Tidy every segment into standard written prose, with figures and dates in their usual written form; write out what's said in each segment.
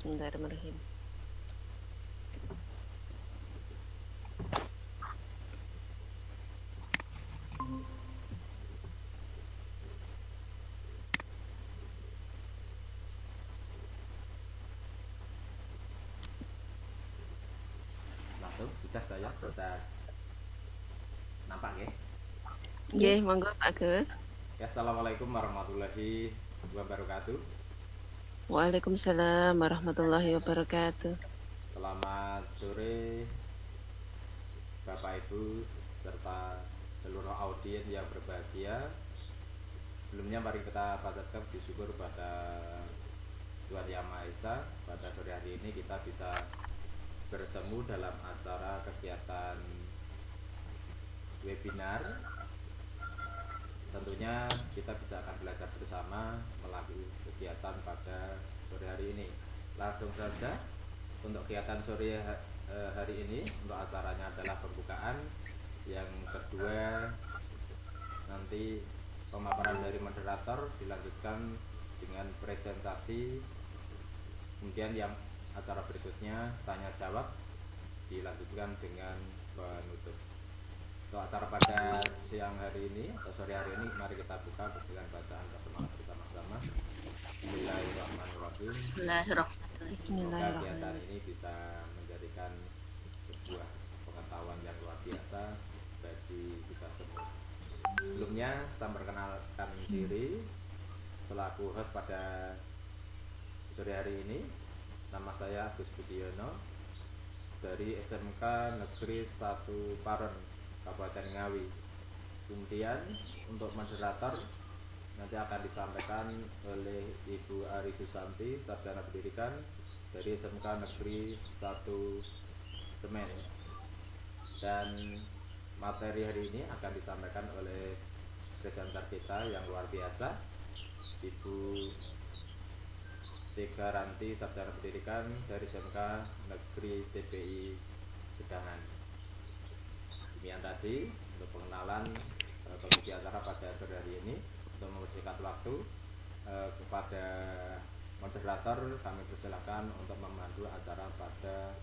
Bismillahirrahmanirrahim. Langsung sudah nampak ya. Nggih, monggo Pak Gus. Ya, assalamualaikum warahmatullahi wabarakatuh. Waalaikumsalam warahmatullahi wabarakatuh. Selamat sore Bapak Ibu serta seluruh audiens yang berbahagia. Sebelumnya mari kita panjatkan syukur pada Tuhan Yang Maha Esa. Pada sore hari ini kita bisa bertemu dalam acara kegiatan webinar. Tentunya kita bisa akan belajar bersama melalui kegiatan pada sore hari ini. Langsung saja untuk kegiatan sore hari ini, untuk acaranya adalah pembukaan. Yang kedua nanti pemaparan dari moderator, dilanjutkan dengan presentasi. Kemudian yang acara berikutnya tanya jawab, dilanjutkan dengan penutup. Untuk acara pada siang hari ini atau sore hari ini, mari kita buka dengan bacaan semangat bersama-sama. Bismillahirrahmanirrahim. Semoga kegiatan ini bisa menjadikan sebuah pengetahuan yang luar biasa bagi kita semua. Sebelumnya saya perkenalkan diri selaku host pada sore hari ini. Nama saya Agus Budiono dari SMK Negeri 1 Paren, Kabupaten Ngawi. Kemudian untuk moderator nanti akan disampaikan oleh Ibu Ari Susanti, Sarjana Pendidikan dari SMK Negeri 1 Semen. Dan materi hari ini akan disampaikan oleh presenter kita yang luar biasa, Ibu Tega Ranti, Sarjana Pendidikan dari SMK Negeri TPI Gedangan. Demikian tadi untuk pengenalan komisi acara pada sore hari ini. Untuk mempersingkat waktu, kepada moderator kami persilakan untuk memandu acara pada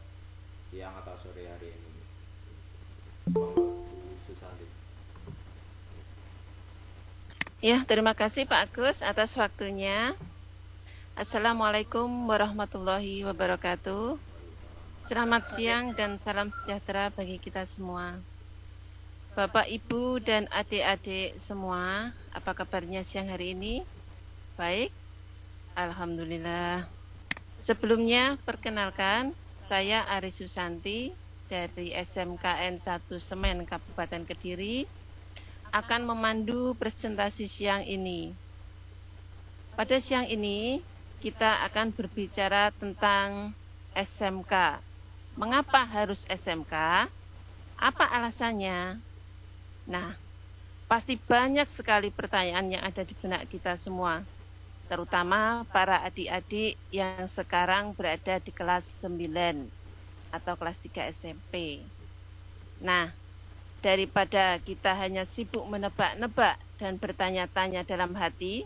siang atau sore hari ini. Bu Susanti. Ya, terima kasih Pak Agus atas waktunya. Assalamualaikum warahmatullahi wabarakatuh. Selamat siang dan salam sejahtera bagi kita semua. Bapak, Ibu, dan adik-adik semua, apa kabarnya siang hari ini? Baik, alhamdulillah. Sebelumnya, perkenalkan, saya Ari Susanti dari SMKN 1 Semen Kabupaten Kediri akan memandu presentasi siang ini. Pada siang ini, kita akan berbicara tentang SMK. Mengapa harus SMK? Apa alasannya? Nah, pasti banyak sekali pertanyaan yang ada di benak kita semua, terutama para adik-adik yang sekarang berada di kelas 9 atau kelas 3 SMP. Nah, daripada kita hanya sibuk menebak-nebak dan bertanya-tanya dalam hati,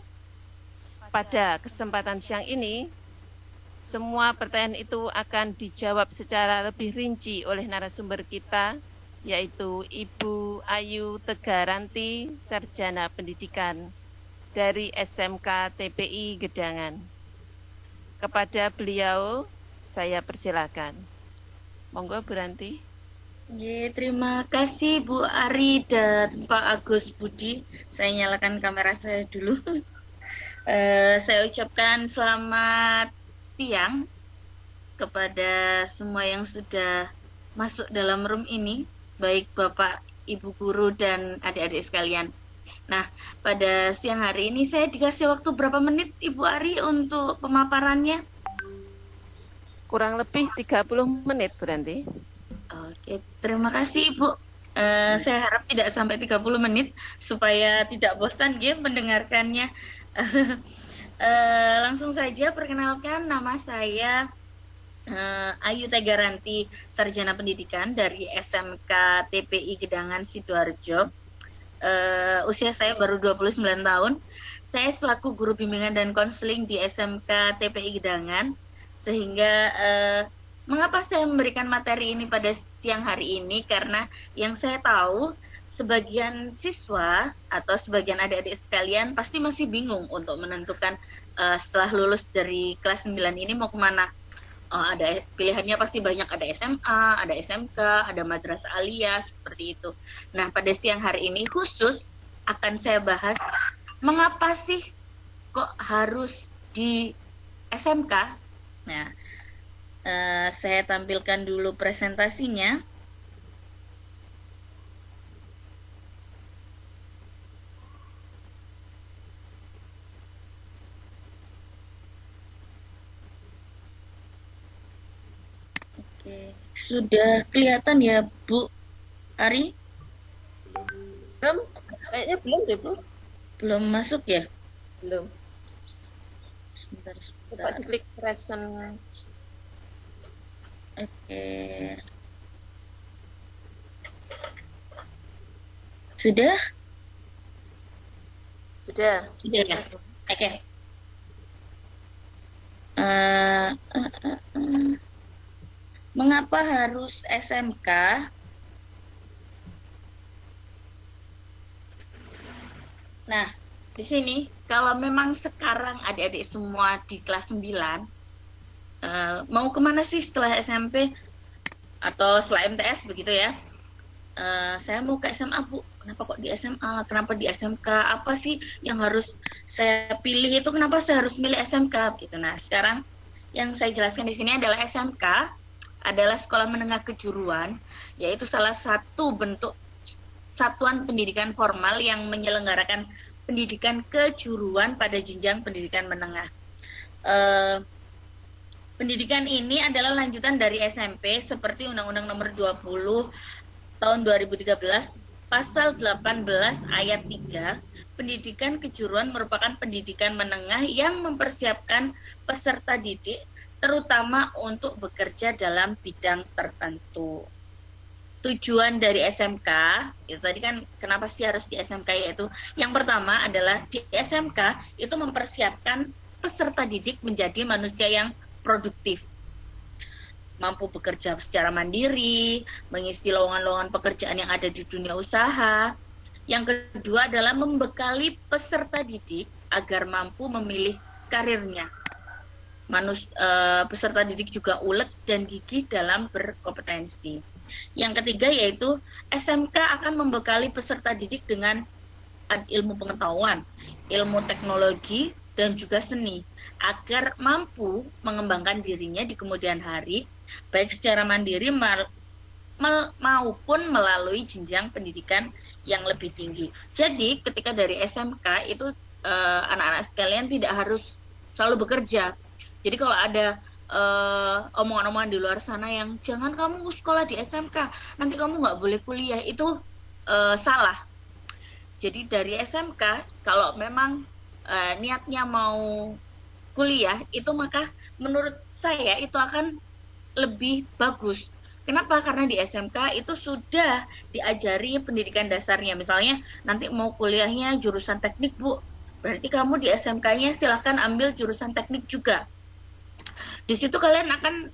pada kesempatan siang ini, semua pertanyaan itu akan dijawab secara lebih rinci oleh narasumber kita, yaitu Ibu Ayu Tega Ranti, Sarjana Pendidikan dari SMK TPI Gedangan. Kepada beliau, saya persilakan. Monggo Bu Ranti. Terima kasih Bu Ari dan Pak Agus Budi. Saya nyalakan kamera saya dulu. Saya ucapkan selamat siang kepada semua yang sudah masuk dalam room ini, baik Bapak, Ibu Guru, dan adik-adik sekalian. Nah, pada siang hari ini saya dikasih waktu berapa menit Ibu Ari untuk pemaparannya? Kurang lebih 30 menit, Bu Ranti. Oke, terima kasih Ibu. Saya harap tidak sampai 30 menit supaya tidak bosan ya mendengarkannya. Langsung saja perkenalkan, nama saya Ayu Tega Ranti, Sarjana Pendidikan dari SMK TPI Gedangan Sidoarjo. Usia saya baru 29 tahun. Saya selaku guru bimbingan dan konseling di SMK TPI Gedangan. Sehingga mengapa saya memberikan materi ini pada siang hari ini? Karena yang saya tahu sebagian siswa atau sebagian adik-adik sekalian pasti masih bingung untuk menentukan setelah lulus dari kelas 9 ini mau kemana. Ada pilihannya pasti banyak, ada SMA, ada SMK, ada madrasah aliyah, seperti itu. Nah, pada siang hari ini khusus akan saya bahas mengapa sih kok harus di SMK. Nah, saya tampilkan dulu presentasinya. Oke, sudah kelihatan ya Bu Ari? Belum? Kayaknya belum deh, Bu. Belum masuk ya? Belum. Sebentar, Coba sebentar. diklik present. Oke. Sudah? Sudah. Sudah ya? Oke. Mengapa harus SMK? Nah, di sini kalau memang sekarang adik-adik semua di kelas 9 mau kemana sih setelah SMP atau setelah MTS begitu ya? Saya mau ke SMA, Bu. Kenapa kok di SMA? Kenapa di SMK? Apa sih yang harus saya pilih itu? Kenapa saya harus milih SMK? Gitu. Nah, sekarang yang saya jelaskan di sini adalah SMK adalah sekolah menengah kejuruan, yaitu salah satu bentuk satuan pendidikan formal yang menyelenggarakan pendidikan kejuruan pada jenjang pendidikan menengah. Pendidikan ini adalah lanjutan dari SMP seperti Undang-Undang Nomor 20 tahun 2013 Pasal 18 ayat 3, pendidikan kejuruan merupakan pendidikan menengah yang mempersiapkan peserta didik terutama untuk bekerja dalam bidang tertentu. Tujuan dari SMK, itu tadi kan kenapa sih harus di SMK, yaitu yang pertama adalah di SMK itu mempersiapkan peserta didik menjadi manusia yang produktif, mampu bekerja secara mandiri, mengisi lowongan-lowongan pekerjaan yang ada di dunia usaha. Yang kedua adalah membekali peserta didik agar mampu memilih karirnya. Peserta didik juga ulet dan gigih dalam berkompetensi. Yang ketiga yaitu SMK akan membekali peserta didik dengan ilmu pengetahuan, ilmu teknologi, dan juga seni, agar mampu mengembangkan dirinya di kemudian hari, baik secara mandiri maupun melalui jenjang pendidikan yang lebih tinggi. Jadi ketika dari SMK itu anak-anak sekalian tidak harus selalu bekerja. Jadi kalau ada omongan-omongan di luar sana yang jangan kamu sekolah di SMK, nanti kamu nggak boleh kuliah, itu salah. Jadi dari SMK kalau memang niatnya mau kuliah itu, maka menurut saya itu akan lebih bagus. Kenapa? Karena di SMK itu sudah diajari pendidikan dasarnya. Misalnya nanti mau kuliahnya jurusan teknik, Bu, berarti kamu di SMK-nya silahkan ambil jurusan teknik juga. Di situ kalian akan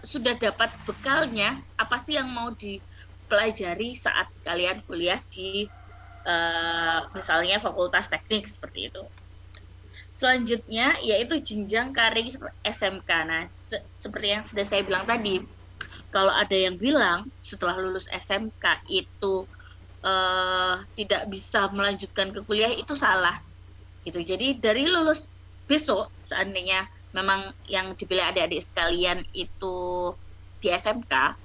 sudah dapat bekalnya apa sih yang mau dipelajari saat kalian kuliah di misalnya fakultas teknik seperti itu. Selanjutnya yaitu jenjang karir SMK. Nah, seperti yang sudah saya bilang tadi, kalau ada yang bilang setelah lulus SMK itu tidak bisa melanjutkan ke kuliah, itu salah. Gitu. Jadi dari lulus besok, seandainya memang yang dipilih adik-adik sekalian itu di SMK,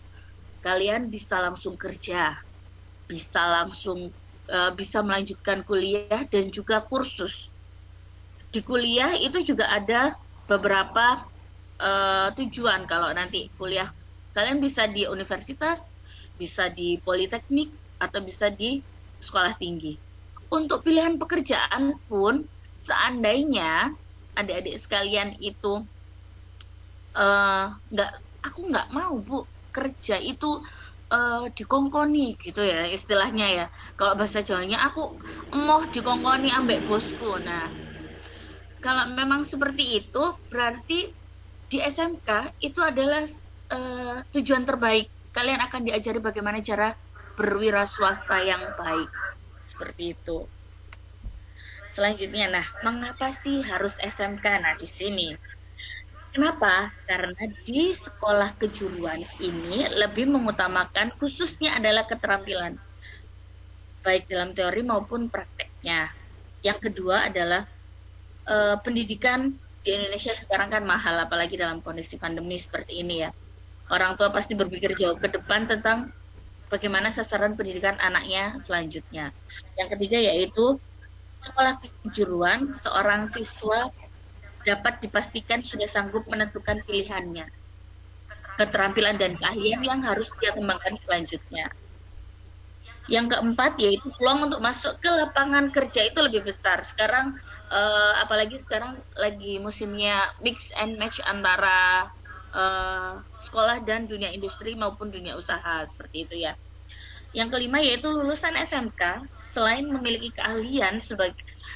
kalian bisa langsung kerja, bisa langsung bisa melanjutkan kuliah dan juga kursus. Di kuliah itu juga ada beberapa tujuan. Kalau nanti kuliah kalian bisa di universitas, bisa di politeknik, atau bisa di sekolah tinggi. Untuk pilihan pekerjaan pun, seandainya adik-adik sekalian itu aku nggak mau, Bu, kerja itu dikongkoni gitu ya istilahnya ya. Kalau bahasa Jawanya aku mau dikongkoni ambek bosku. Nah, kalau memang seperti itu berarti di SMK itu adalah tujuan terbaik. Kalian akan diajari bagaimana cara berwira swasta yang baik. Seperti itu. Selanjutnya, nah, mengapa sih harus SMK? Nah, di sini. Kenapa? Karena di sekolah kejuruan ini lebih mengutamakan khususnya adalah keterampilan, baik dalam teori maupun prakteknya. Yang kedua adalah pendidikan di Indonesia sekarang kan mahal, apalagi dalam kondisi pandemi seperti ini ya. Orang tua pasti berpikir jauh ke depan tentang bagaimana sasaran pendidikan anaknya selanjutnya. Yang ketiga yaitu sekolah kejuruan, seorang siswa dapat dipastikan sudah sanggup menentukan pilihannya, keterampilan dan keahlian yang harus dia kembangkan selanjutnya. Yang keempat yaitu peluang untuk masuk ke lapangan kerja itu lebih besar. Sekarang apalagi sekarang lagi musimnya mix and match antara sekolah dan dunia industri maupun dunia usaha, seperti itu ya. Yang kelima yaitu lulusan SMK selain memiliki keahlian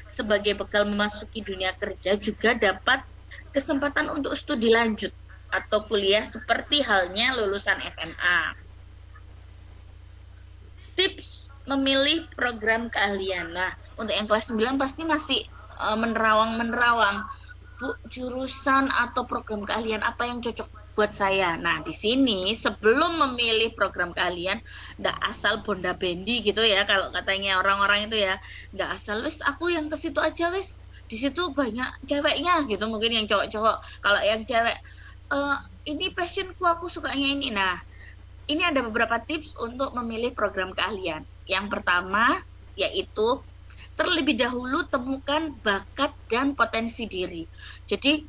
sebagai bekal memasuki dunia kerja, juga dapat kesempatan untuk studi lanjut atau kuliah seperti halnya lulusan SMA. Tips memilih program keahlian. Nah, untuk yang kelas 9 pasti masih menerawang. Bu, jurusan atau program keahlian apa yang cocok buat saya? Nah, di sini sebelum memilih program keahlian, nggak asal bonda-bendi gitu ya, kalau katanya orang-orang itu ya, nggak asal, wes aku yang ke situ aja wes, di situ banyak ceweknya gitu, mungkin yang cowok-cowok. Kalau yang cewek, ini passionku, aku sukanya ini. Nah, ini ada beberapa tips untuk memilih program keahlian. Yang pertama yaitu terlebih dahulu temukan bakat dan potensi diri. Jadi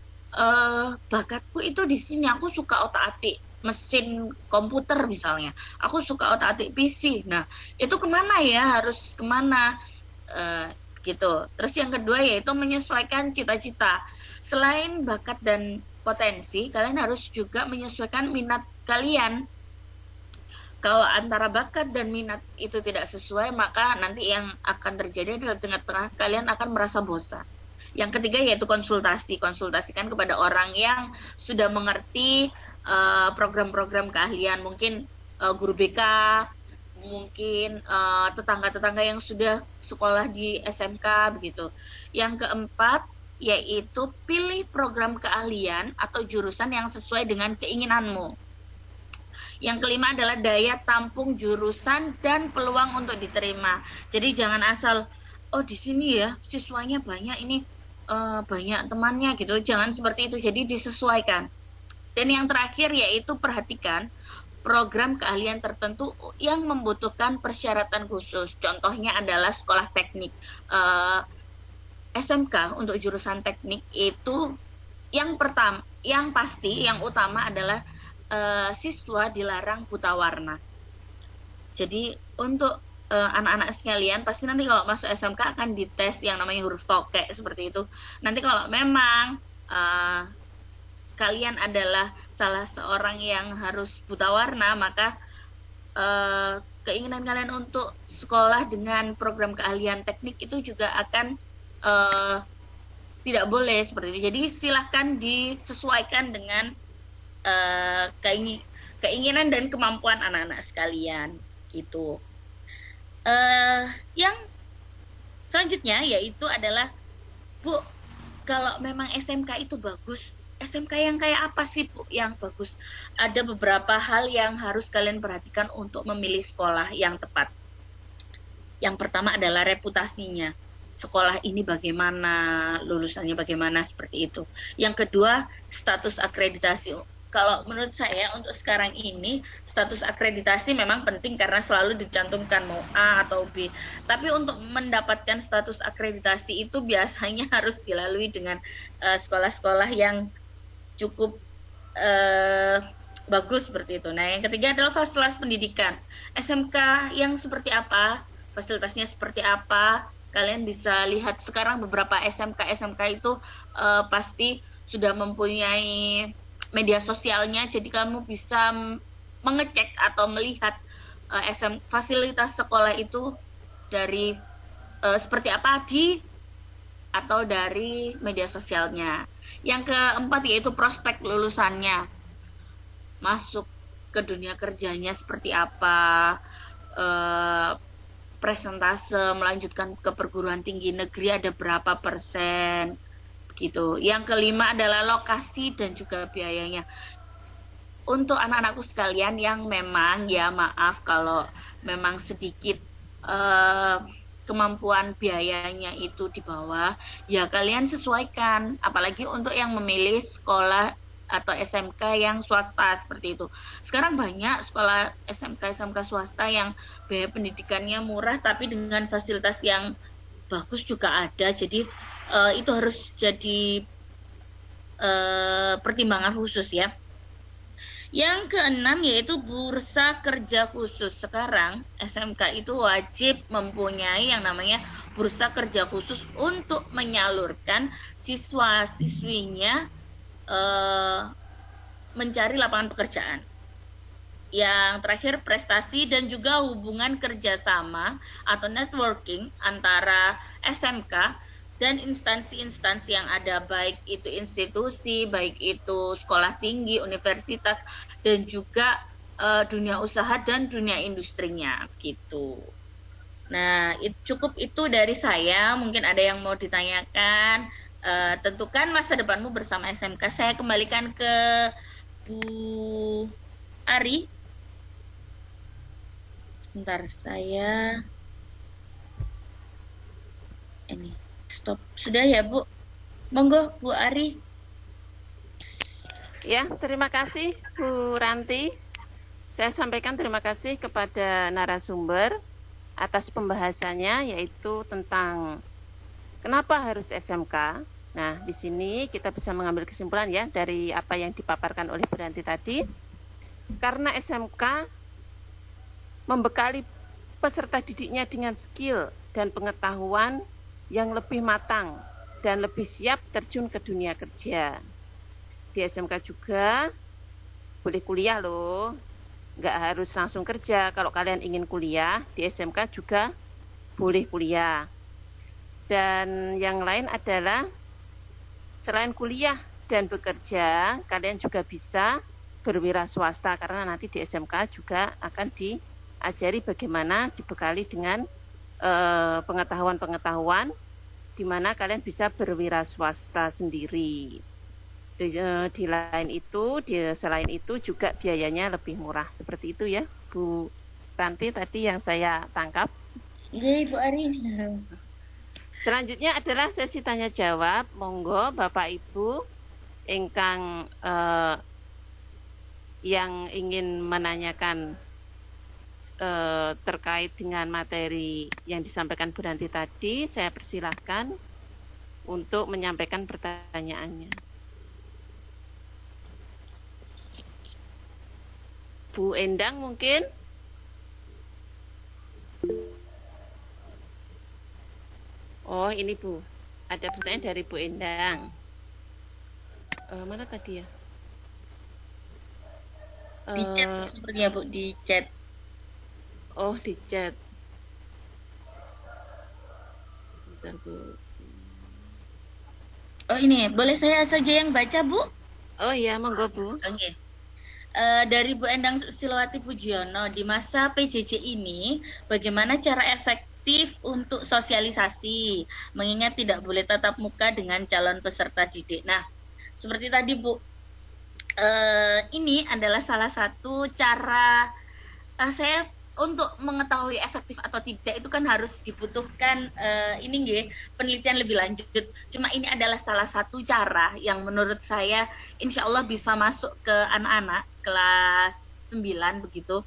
bakatku itu di sini, aku suka otak-atik mesin komputer misalnya, aku suka otak-atik PC. Nah, itu kemana ya, harus kemana gitu. Terus yang kedua yaitu menyesuaikan cita-cita. Selain bakat dan potensi, kalian harus juga menyesuaikan minat kalian. Kalau antara bakat dan minat itu tidak sesuai, maka nanti yang akan terjadi adalah tengah-tengah kalian akan merasa bosan. Yang ketiga yaitu konsultasi. Konsultasikan kepada orang yang sudah mengerti program-program keahlian, mungkin guru BK, mungkin tetangga-tetangga yang sudah sekolah di SMK begitu. Yang keempat yaitu pilih program keahlian atau jurusan yang sesuai dengan keinginanmu. Yang kelima adalah daya tampung jurusan dan peluang untuk diterima. Jadi jangan asal, oh di sini ya siswanya banyak, ini banyak temannya gitu. Jangan seperti itu. Jadi disesuaikan. Dan yang terakhir yaitu perhatikan program keahlian tertentu yang membutuhkan persyaratan khusus. Contohnya adalah sekolah teknik. SMK untuk jurusan teknik itu yang utama adalah siswa dilarang buta warna. Jadi untuk anak-anak sekalian pasti nanti kalau masuk SMK akan dites yang namanya huruf tokek seperti itu. Nanti kalau memang kalian adalah salah seorang yang harus buta warna, maka keinginan kalian untuk sekolah dengan program keahlian teknik itu juga akan tidak boleh seperti itu. Jadi silahkan disesuaikan dengan keinginan dan kemampuan anak-anak sekalian gitu. Yang selanjutnya yaitu adalah, Bu, kalau memang SMK itu bagus, SMK yang kayak apa sih, Bu, yang bagus? Ada beberapa hal yang harus kalian perhatikan untuk memilih sekolah yang tepat. Yang pertama adalah reputasinya. Sekolah ini bagaimana, lulusannya bagaimana, seperti itu. Yang kedua, status akreditasi. Kalau menurut saya untuk sekarang ini status akreditasi memang penting karena selalu dicantumkan mau A atau B. Tapi untuk mendapatkan status akreditasi itu biasanya harus dilalui dengan sekolah-sekolah yang cukup bagus seperti itu. Nah, yang ketiga adalah fasilitas pendidikan. SMK yang seperti apa, fasilitasnya seperti apa. Kalian bisa lihat sekarang beberapa SMK itu pasti sudah mempunyai media sosialnya, jadi kamu bisa mengecek atau melihat fasilitas sekolah itu dari seperti apa atau dari media sosialnya. Yang keempat yaitu prospek lulusannya, masuk ke dunia kerjanya seperti apa, presentase melanjutkan ke perguruan tinggi negeri ada berapa persen gitu. Yang kelima adalah lokasi dan juga biayanya. Untuk anak-anakku sekalian yang memang ya maaf kalau memang sedikit kemampuan biayanya itu di bawah, ya kalian sesuaikan. Apalagi untuk yang memilih sekolah atau SMK yang swasta seperti itu. Sekarang banyak sekolah SMK swasta yang biaya pendidikannya murah tapi dengan fasilitas yang bagus juga ada. Jadi itu harus jadi pertimbangan khusus ya. Yang keenam yaitu bursa kerja khusus. Sekarang SMK itu wajib mempunyai yang namanya bursa kerja khusus untuk menyalurkan siswa-siswinya mencari lapangan pekerjaan. Yang terakhir prestasi dan juga hubungan kerjasama atau networking antara SMK dan instansi-instansi yang ada, baik itu institusi, baik itu sekolah tinggi, universitas, dan juga dunia usaha dan dunia industrinya gitu. Nah, cukup itu dari saya. Mungkin ada yang mau ditanyakan. Tentukan masa depanmu bersama SMK. Saya kembalikan ke Bu Ari. Bentar, saya ini stop. Sudah ya, Bu? Monggo, Bu Ari. Ya, terima kasih Bu Ranti. Saya sampaikan terima kasih kepada narasumber atas pembahasannya, yaitu tentang kenapa harus SMK. Nah, di sini kita bisa mengambil kesimpulan ya dari apa yang dipaparkan oleh Bu Ranti tadi. Karena SMK membekali peserta didiknya dengan skill dan pengetahuan yang lebih matang dan lebih siap terjun ke dunia kerja. Di SMK juga boleh kuliah loh, nggak harus langsung kerja. Kalau kalian ingin kuliah, di SMK juga boleh kuliah. Dan yang lain adalah selain kuliah dan bekerja, kalian juga bisa berwira swasta karena nanti di SMK juga akan diajari bagaimana dibekali dengan pengetahuan-pengetahuan di mana kalian bisa berwira swasta sendiri. Di lain itu, selain itu juga biayanya lebih murah. Seperti itu ya, Bu Ranti tadi yang saya tangkap. Iya, Bu Ari. Selanjutnya adalah sesi tanya jawab. Monggo Bapak Ibu ingkang yang ingin menanyakan terkait dengan materi yang disampaikan Bu Ranti tadi, saya persilahkan untuk menyampaikan pertanyaannya. Bu Endang mungkin? Oh ini Bu, ada pertanyaan dari Bu Endang. Mana tadi ya? Di chat sepertinya Bu, di chat. Oh di chat. Bentar Bu. Oh ini, boleh saya saja yang baca Bu? Oh iya, monggo Bu. Oke. Dari Bu Endang Silawati Pujiono, di masa PJJ ini, bagaimana cara efektif untuk sosialisasi, mengingat tidak boleh tatap muka dengan calon peserta didik. Nah, seperti tadi Bu, ini adalah salah satu cara saya untuk mengetahui efektif atau tidak itu kan harus dibutuhkan penelitian lebih lanjut. Cuma ini adalah salah satu cara yang menurut saya insya Allah bisa masuk ke anak-anak kelas 9 begitu,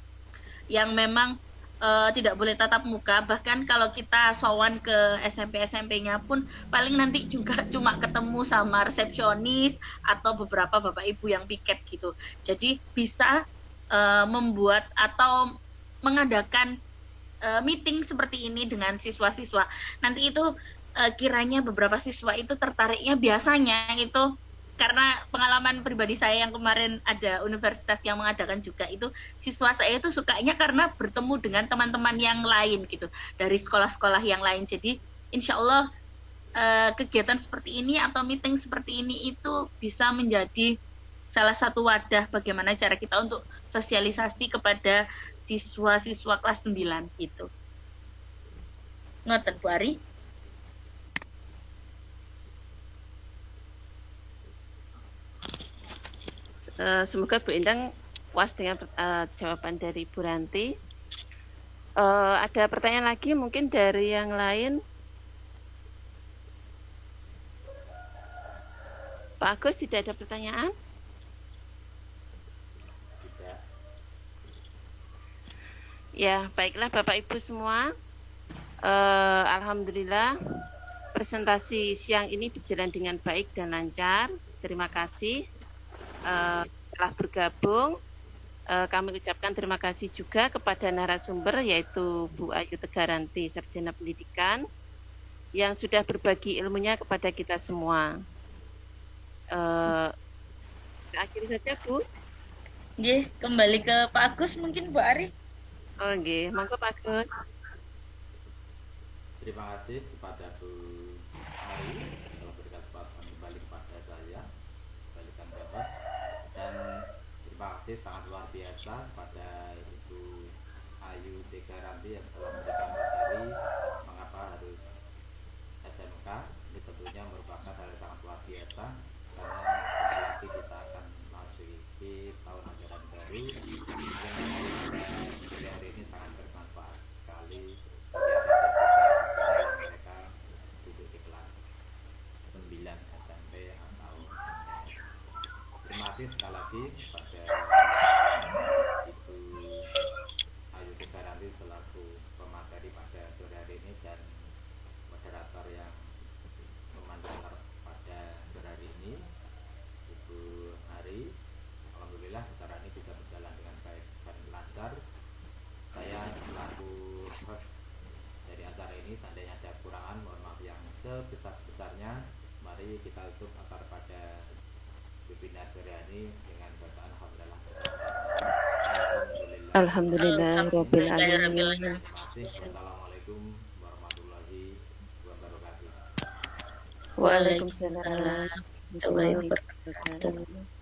yang memang tidak boleh tatap muka. Bahkan kalau kita sowan ke SMP-SMP-nya pun paling nanti juga cuma ketemu sama resepsionis atau beberapa bapak ibu yang piket gitu. Jadi bisa membuat atau mengadakan meeting seperti ini dengan siswa-siswa. Nanti itu kiranya beberapa siswa itu tertariknya biasanya itu karena pengalaman pribadi saya yang kemarin ada universitas yang mengadakan juga, itu siswa saya itu sukanya karena bertemu dengan teman-teman yang lain gitu dari sekolah-sekolah yang lain. Jadi insya Allah kegiatan seperti ini atau meeting seperti ini itu bisa menjadi salah satu wadah bagaimana cara kita untuk sosialisasi kepada siswa-siswa kelas 9 gitu. Ngoten Bu Ari. Semoga Bu Endang puas dengan jawaban dari Bu Ranti. Ada pertanyaan lagi mungkin dari yang lain? Pak Agus, tidak ada pertanyaan? Tidak. Ya, baiklah Bapak Ibu semua. Alhamdulillah presentasi siang ini berjalan dengan baik dan lancar. Terima kasih telah bergabung. Kami ucapkan terima kasih juga kepada narasumber yaitu Bu Ayu Tegaranti, Sarjana Pendidikan, yang sudah berbagi ilmunya kepada kita semua. Akhiri saja Bu. Nggih, kembali ke Pak Agus mungkin Bu Ari. Oh nggih, monggo Pak Agus. Terima kasih kepada Bu Ari telah berikan kesempatan kembali kepada saya, balikan bebas, dan terima kasih sangat luar biasa kepada Ibu Ayu Tegaranti yang telah memberikan materi mengapa harus SMK. Ini tentunya merupakan hal yang sangat luar biasa karena sebentar lagi kita akan memasuki tahun ajaran baru yang hari ini sangat bermanfaat sekali bagi adik-adik kita yang mereka duduk di kelas 9 SMP atau MTS. Terima kasih sekali lagi kepada Ibu Ayu Tegaranti selaku pemateri pada sore hari ini dan moderator yang memandu pada sore hari ini, Ibu Ari. Alhamdulillah acara ini bisa berjalan dengan baik dan lancar. Saya selaku host dari acara ini, seandainya ada kekurangan, mohon maaf yang sebesar-besarnya. Mari kita tutup acara pada webinar sore ini dengan bacaan alhamdulillah bersama-sama. Alhamdulillah rabbil alamin. Terima kasih. Wassalamualaikum warahmatullahi wabarakatuh. Waalaikumsalam warahmatullahi wabarakatuh.